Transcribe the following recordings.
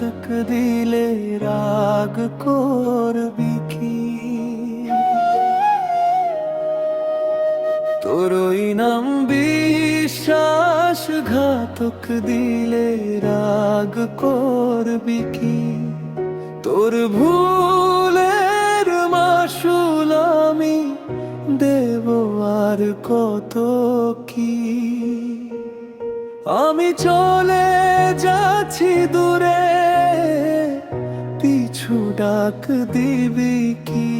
ঢাক দিলে রাগ করবি কি? তোরই নাম বিশ্বাসঘাতক দিলে রাগ করবি কি? তোর ভুলের মাসুল আমি দেব আর কত কি? আমি চলে যাচ্ছি দূরে, পিছু ডাক দিবি কি?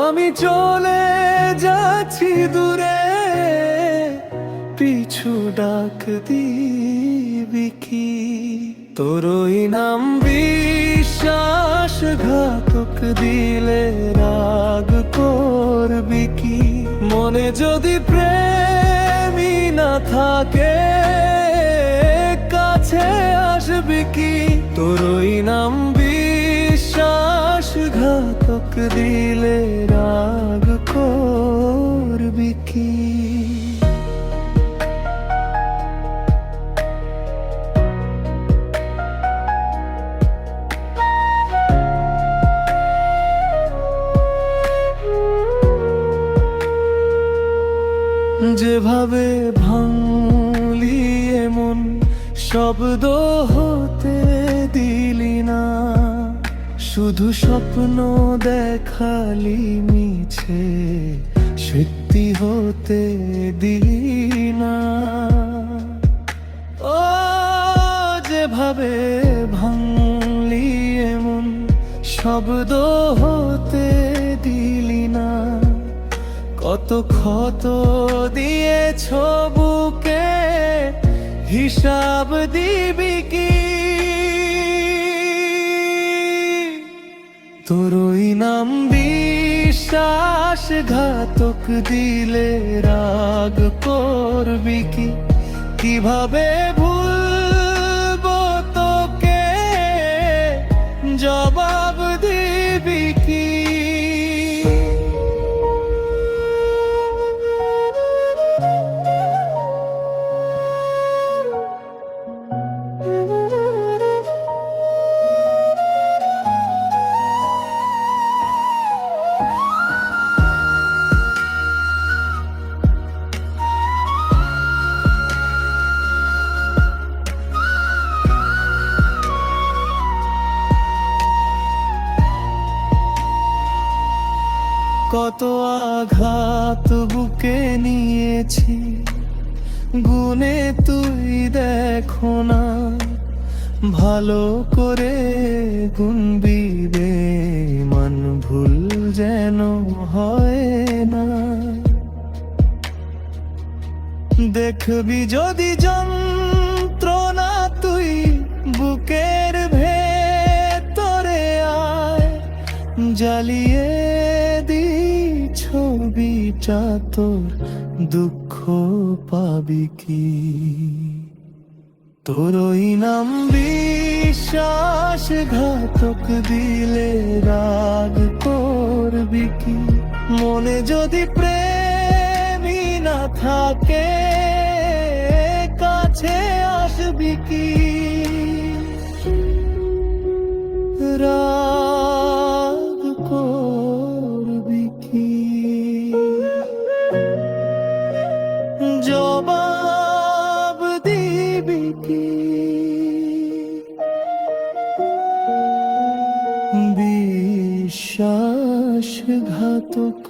আমি চলে যাচ্ছি দূরে, পিছু ডাক দিবি কি? তোরই নাম বিশ্বাসঘাতক দিলে রাগ করবি কি? মনে যদি প্রেমই না থাকে, কাছে আসবি কি? তোরই নাম বিশ্বাসঘাতক দিলে রাগ করবি কি? যেভাবে ভাঙলি এমন শব্দ হতে দিলি না, শুধু স্বপ্ন দেখালি মিছে, সত্যি হতে দিলি না। ও যেভাবে ভাঙলি এমন শব্দ হতে দিলি না, কত ক্ষত দিয়েছ বুকে, হিসাব দিবি কি? তোরই নাম বিশ্বাসঘাতক দিলে রাগ করবি কি? কিভাবে ভুলবো তোকে, জবাব দিবি কি? কত আঘাত বুকে নিয়েছি, গুনে তুই দেখো না, ভালো করে গুনবি বেমান, ভুল যেন হয় না। দেখবি যদি যন্ত্রণা তুই বুকের ভেতরে আয়, জ্বালিয়ে দি ছবিটা তোর, দুঃখ পাবি কি? তোরই নাম বিশ্বাসঘাতক দিলে রাগ করবি কি? মনে যদি প্রেমই না থাকে, কাছে আসবি কি? রাগ করবি কি? জবাব দিবি কি? বিশ্বাসঘাতক